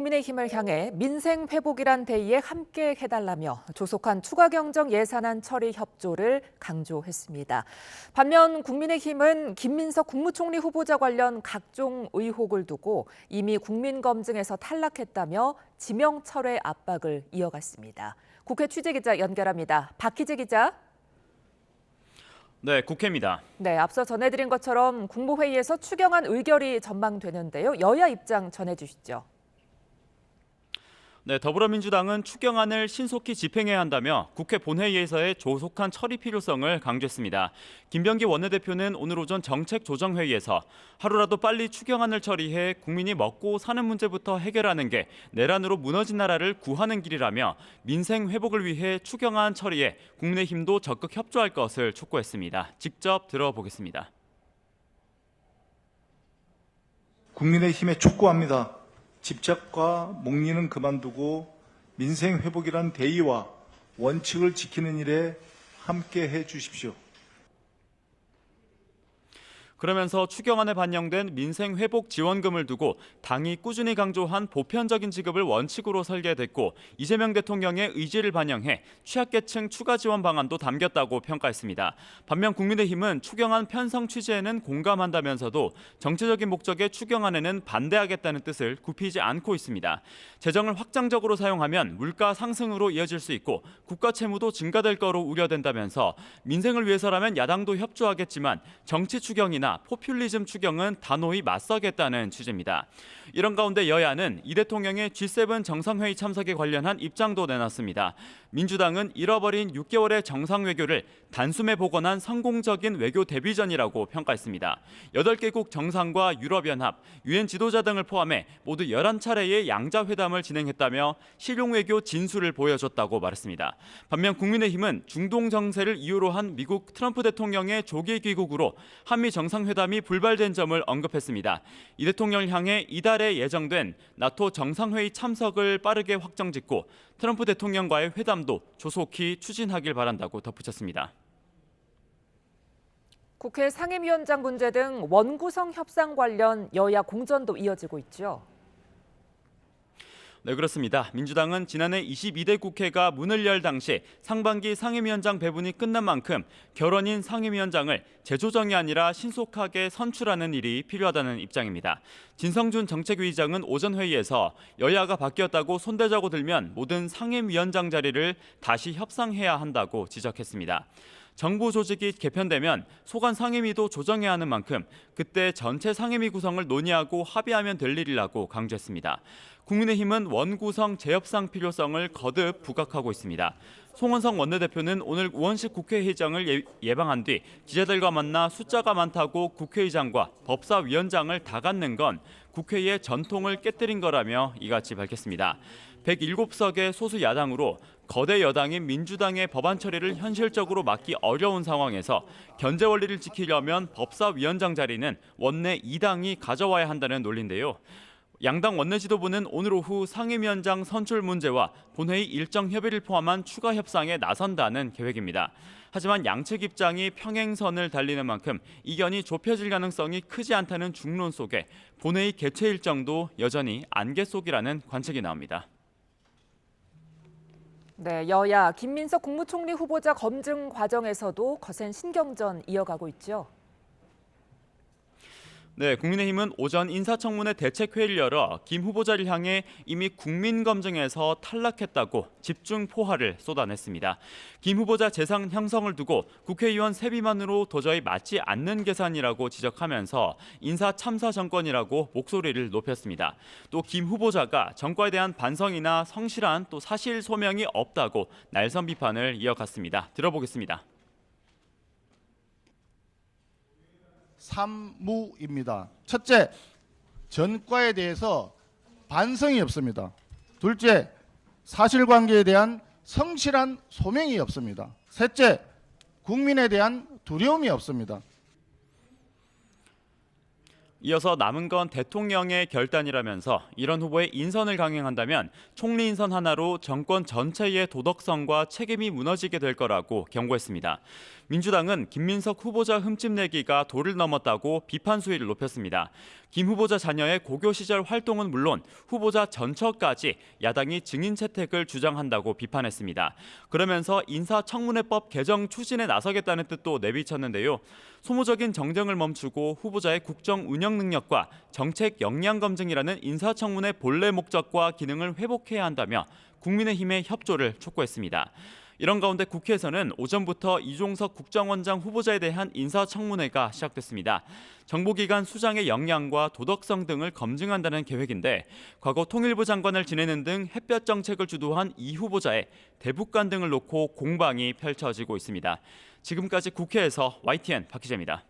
국민의힘을 향해 민생 회복이란 대의에 함께 해달라며 조속한 추가 경정 예산안 처리 협조를 강조했습니다. 반면 국민의힘은 김민석 국무총리 후보자 관련 각종 의혹을 두고 이미 국민검증에서 탈락했다며 지명 철회 압박을 이어갔습니다. 국회 취재기자 연결합니다. 박희재 기자. 네, 국회입니다. 네, 앞서 전해드린 것처럼 국무회의에서 추경안 의결이 전망되는데요. 여야 입장 전해주시죠. 네, 더불어민주당은 추경안을 신속히 집행해야 한다며 국회 본회의에서의 조속한 처리 필요성을 강조했습니다. 김병기 원내대표는 오늘 오전 정책조정회의에서 하루라도 빨리 추경안을 처리해 국민이 먹고 사는 문제부터 해결하는 게 내란으로 무너진 나라를 구하는 길이라며 민생 회복을 위해 추경안 처리에 국민의힘도 적극 협조할 것을 촉구했습니다. 직접 들어보겠습니다. 국민의힘에 촉구합니다. 집착과 목리는 그만두고 민생 회복이란 대의와 원칙을 지키는 일에 함께해 주십시오. 그러면서 추경안에 반영된 민생 회복 지원금을 두고 당이 꾸준히 강조한 보편적인 지급을 원칙으로 설계됐고 이재명 대통령의 의지를 반영해 취약계층 추가 지원 방안도 담겼다고 평가했습니다. 반면 국민의힘은 추경안 편성 취지에는 공감한다면서도 정치적인 목적의 추경안에는 반대하겠다는 뜻을 굽히지 않고 있습니다. 재정을 확장적으로 사용하면 물가 상승으로 이어질 수 있고 국가 채무도 증가될 거로 우려된다면서 민생을 위해서라면 야당도 협조하겠지만 정치 추경이나 포퓰리즘 추경은 단호히 맞서겠다는 취지입니다. 이런 가운데 여야는 이 대통령의 G7 정상회의 참석에 관련한 입장도 내놨습니다. 민주당은 잃어버린 6개월의 정상외교를 단숨에 복원한 성공적인 외교 데뷔전이라고 평가했습니다. 8개국 정상과 유럽연합, 유엔 지도자 등을 포함해 모두 11차례의 양자회담을 진행했다며 실용외교 진수를 보여줬다고 말했습니다. 반면 국민의힘은 중동 정세를 이유로 한 미국 트럼프 대통령의 조기 귀국으로 한미 정상회담이 불발된 점을 언급했습니다. 이 대통령을 향해 이달에 예정된 나토 정상회의 참석을 빠르게 확정짓고 트럼프 대통령과의 회담도 조속히 추진하길 바란다고 덧붙였습니다. 국회 상임위원장 문제 등 원구성 협상 관련 여야 공전도 이어지고 있죠. 네, 그렇습니다. 민주당은 지난해 22대 국회가 문을 열 당시 상반기 상임위원장 배분이 끝난 만큼 결원인 상임위원장을 재조정이 아니라 신속하게 선출하는 일이 필요하다는 입장입니다. 진성준 정책위의장은 오전 회의에서 여야가 바뀌었다고 손대자고 들면 모든 상임위원장 자리를 다시 협상해야 한다고 지적했습니다. 정부 조직이 개편되면 소관 상임위도 조정해야 하는 만큼 그때 전체 상임위 구성을 논의하고 합의하면 될 일이라고 강조했습니다. 국민의힘은 원구성 재협상 필요성을 거듭 부각하고 있습니다. 송원석 원내대표는 오늘 우원식 국회의장을 예방한 뒤 기자들과 만나 숫자가 많다고 국회의장과 법사위원장을 다 갖는 건 국회의 전통을 깨뜨린 거라며 이같이 밝혔습니다. 107석의 소수 야당으로 거대 여당인 민주당의 법안 처리를 현실적으로 막기 어려운 상황에서 견제 원리를 지키려면 법사위원장 자리는 원내 2당이 가져와야 한다는 논리인데요. 양당 원내 지도부는 오늘 오후 상임위원장 선출 문제와 본회의 일정 협의를 포함한 추가 협상에 나선다는 계획입니다. 하지만 양측 입장이 평행선을 달리는 만큼 이견이 좁혀질 가능성이 크지 않다는 중론 속에 본회의 개최 일정도 여전히 안개 속이라는 관측이 나옵니다. 네, 여야 김민석 국무총리 후보자 검증 과정에서도 거센 신경전 이어가고 있죠. 네, 국민의힘은 오전 인사청문회 대책회의를 열어 김 후보자를 향해 이미 국민검증에서 탈락했다고 집중 포화를 쏟아냈습니다. 김 후보자 재산 형성을 두고 국회의원 세비만으로 도저히 맞지 않는 계산이라고 지적하면서 인사 참사 정권이라고 목소리를 높였습니다. 또 김 후보자가 정과에 대한 반성이나 성실한 또 사실 소명이 없다고 날선 비판을 이어갔습니다. 들어보겠습니다. 삼무입니다. 첫째, 전과에 대해서 반성이 없습니다. 둘째, 사실관계에 대한 성실한 소명이 없습니다. 셋째, 국민에 대한 두려움이 없습니다. 이어서 남은 건 대통령의 결단이라면서 이런 후보의 인선을 강행한다면 총리 인선 하나로 정권 전체의 도덕성과 책임이 무너지게 될 거라고 경고했습니다. 민주당은 김민석 후보자 흠집내기가 도를 넘었다고 비판 수위를 높였습니다. 김 후보자 자녀의 고교 시절 활동은 물론 후보자 전처까지 야당이 증인 채택을 주장한다고 비판했습니다. 그러면서 인사청문회법 개정 추진에 나서겠다는 뜻도 내비쳤는데요. 소모적인 정쟁을 멈추고 후보자의 국정 운영 능력과 정책 역량 검증이라는 인사청문회 본래 목적과 기능을 회복해야 한다며 국민의힘의 협조를 촉구했습니다. 이런 가운데 국회에서는 오전부터 이종석 국정원장 후보자에 대한 인사청문회가 시작됐습니다. 정보기관 수장의 역량과 도덕성 등을 검증한다는 계획인데 과거 통일부 장관을 지내는 등 햇볕 정책을 주도한 이 후보자의 대북 간등을 놓고 공방이 펼쳐지고 있습니다. 지금까지 국회에서 YTN 박희재입니다.